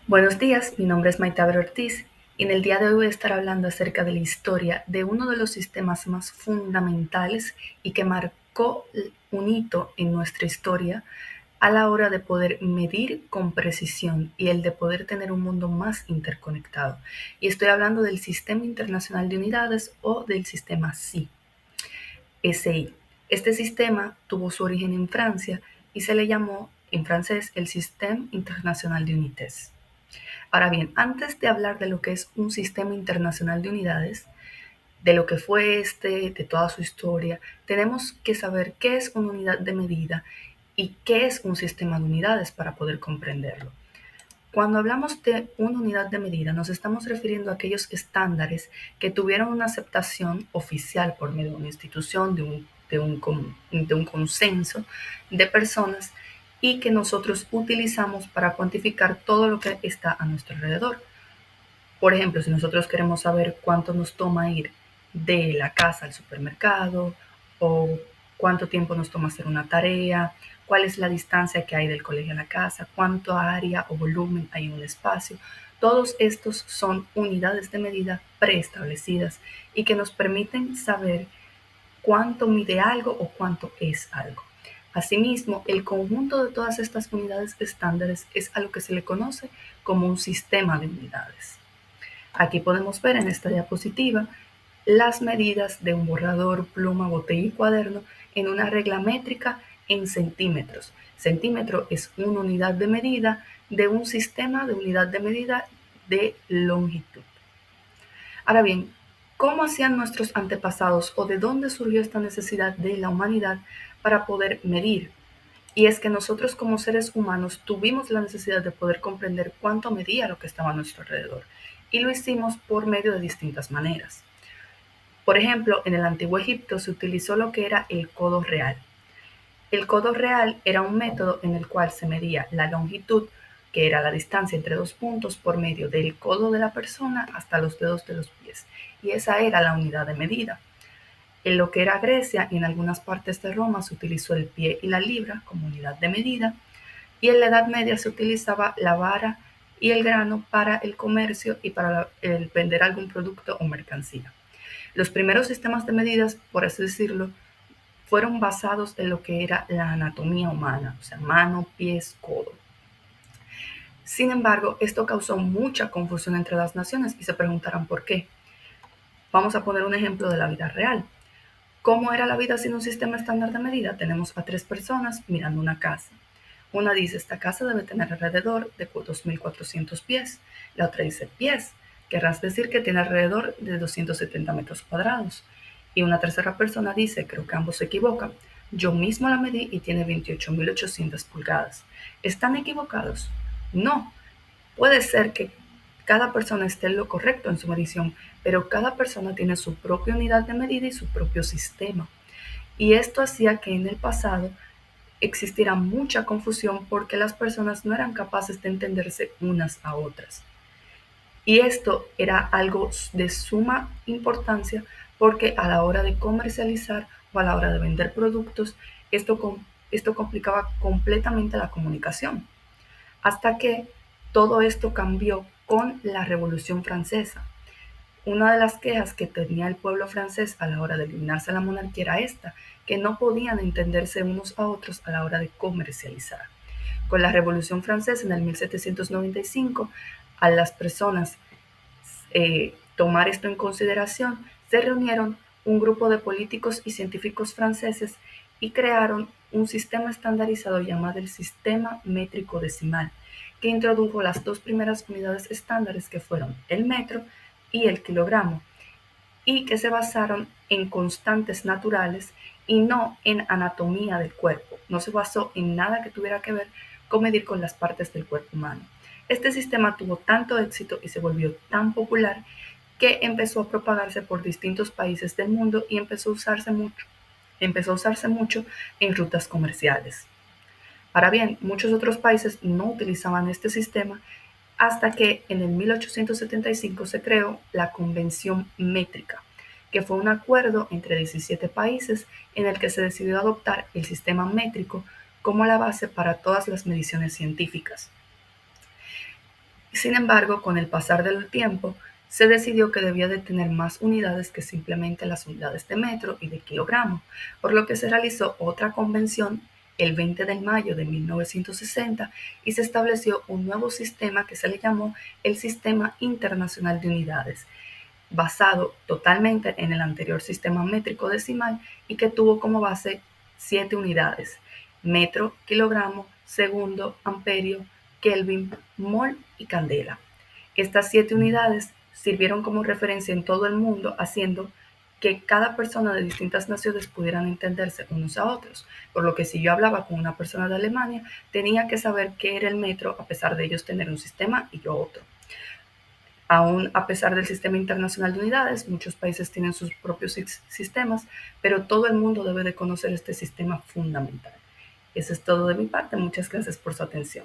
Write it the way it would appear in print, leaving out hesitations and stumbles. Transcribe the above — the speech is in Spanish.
Buenos días, mi nombre es Maitaber Ortiz y en el día de hoy voy a estar hablando acerca de la historia de uno de los sistemas más fundamentales y que marcó un hito en nuestra historia a la hora de poder medir con precisión y el de poder tener un mundo más interconectado. Y estoy hablando del Sistema Internacional de Unidades o del sistema SI. Este sistema tuvo su origen en Francia y se le llamó en francés el Système International de Unités. Ahora bien, antes de hablar de lo que es un sistema internacional de unidades, de lo que fue de toda su historia, tenemos que saber qué es una unidad de medida y qué es un sistema de unidades para poder comprenderlo. Cuando hablamos de una unidad de medida, nos estamos refiriendo a aquellos estándares que tuvieron una aceptación oficial por medio de una institución, de un consenso de personas y que nosotros utilizamos para cuantificar todo lo que está a nuestro alrededor. Por ejemplo, si nosotros queremos saber cuánto nos toma ir de la casa al supermercado o cuánto tiempo nos toma hacer una tarea, cuál es la distancia que hay del colegio a la casa, cuánto área o volumen hay en un espacio. Todos estos son unidades de medida preestablecidas y que nos permiten saber cuánto mide algo o cuánto es algo. Asimismo, el conjunto de todas estas unidades estándares es a lo que se le conoce como un sistema de unidades. Aquí podemos ver en esta diapositiva las medidas de un borrador, pluma, botella y cuaderno en una regla métrica en centímetros. Centímetro es una unidad de medida de un sistema de unidad de medida de longitud. Ahora bien, ¿cómo hacían nuestros antepasados o de dónde surgió esta necesidad de la humanidad para poder medir? Y es que nosotros como seres humanos tuvimos la necesidad de poder comprender cuánto medía lo que estaba a nuestro alrededor. Y lo hicimos por medio de distintas maneras. Por ejemplo, en el antiguo Egipto se utilizó lo que era el codo real. El codo real era un método en el cual se medía la longitud, que era la distancia entre dos puntos, por medio del codo de la persona hasta los dedos de los pies. Y esa era la unidad de medida. En lo que era Grecia y en algunas partes de Roma se utilizó el pie y la libra como unidad de medida, y en la Edad Media se utilizaba la vara y el grano para el comercio y para el vender algún producto o mercancía. Los primeros sistemas de medidas, por así decirlo, fueron basados en lo que era la anatomía humana, o sea, mano, pies, codo. Sin embargo, esto causó mucha confusión entre las naciones y se preguntarán por qué. Vamos a poner un ejemplo de la vida real. ¿Cómo era la vida sin un sistema estándar de medida? Tenemos a tres personas mirando una casa. Una dice, esta casa debe tener alrededor de 2.400 pies. La otra dice, pies. Querrás decir que tiene alrededor de 270 metros cuadrados. Y una tercera persona dice, creo que ambos se equivocan. Yo mismo la medí y tiene 28.800 pulgadas. ¿Están equivocados? No. Puede ser que cada persona esté en lo correcto en su medición, pero cada persona tiene su propia unidad de medida y su propio sistema. Y esto hacía que en el pasado existiera mucha confusión porque las personas no eran capaces de entenderse unas a otras. Y esto era algo de suma importancia porque a la hora de comercializar o a la hora de vender productos, esto complicaba completamente la comunicación. Hasta que todo esto cambió con la Revolución Francesa. Una de las quejas que tenía el pueblo francés a la hora de eliminarse la monarquía era esta, que no podían entenderse unos a otros a la hora de comercializar. Con la Revolución Francesa en el 1795, a las personas tomar esto en consideración, se reunieron un grupo de políticos y científicos franceses y crearon un sistema estandarizado llamado el sistema métrico decimal, que introdujo las dos primeras unidades estándares que fueron el metro y el kilogramo, y que se basaron en constantes naturales y no en anatomía del cuerpo. No se basó en nada que tuviera que ver con medir con las partes del cuerpo humano. Este sistema tuvo tanto éxito y se volvió tan popular que empezó a propagarse por distintos países del mundo y empezó a usarse mucho en rutas comerciales. Ahora bien, muchos otros países no utilizaban este sistema hasta que en el 1875 se creó la Convención Métrica, que fue un acuerdo entre 17 países en el que se decidió adoptar el sistema métrico como la base para todas las mediciones científicas. Sin embargo, con el pasar del tiempo, se decidió que debía de tener más unidades que simplemente las unidades de metro y de kilogramo, por lo que se realizó otra convención el 20 de mayo de 1960 y se estableció un nuevo sistema que se le llamó el Sistema Internacional de Unidades, basado totalmente en el anterior sistema métrico decimal y que tuvo como base 7 unidades: metro, kilogramo, segundo, amperio, Kelvin, mol y candela. Estas 7 unidades sirvieron como referencia en todo el mundo, haciendo que cada persona de distintas naciones pudieran entenderse unos a otros, por lo que si yo hablaba con una persona de Alemania, tenía que saber qué era el metro a pesar de ellos tener un sistema y yo otro. Aún a pesar del sistema internacional de unidades, muchos países tienen sus propios sistemas, pero todo el mundo debe de conocer este sistema fundamental. Eso es todo de mi parte. Muchas gracias por su atención.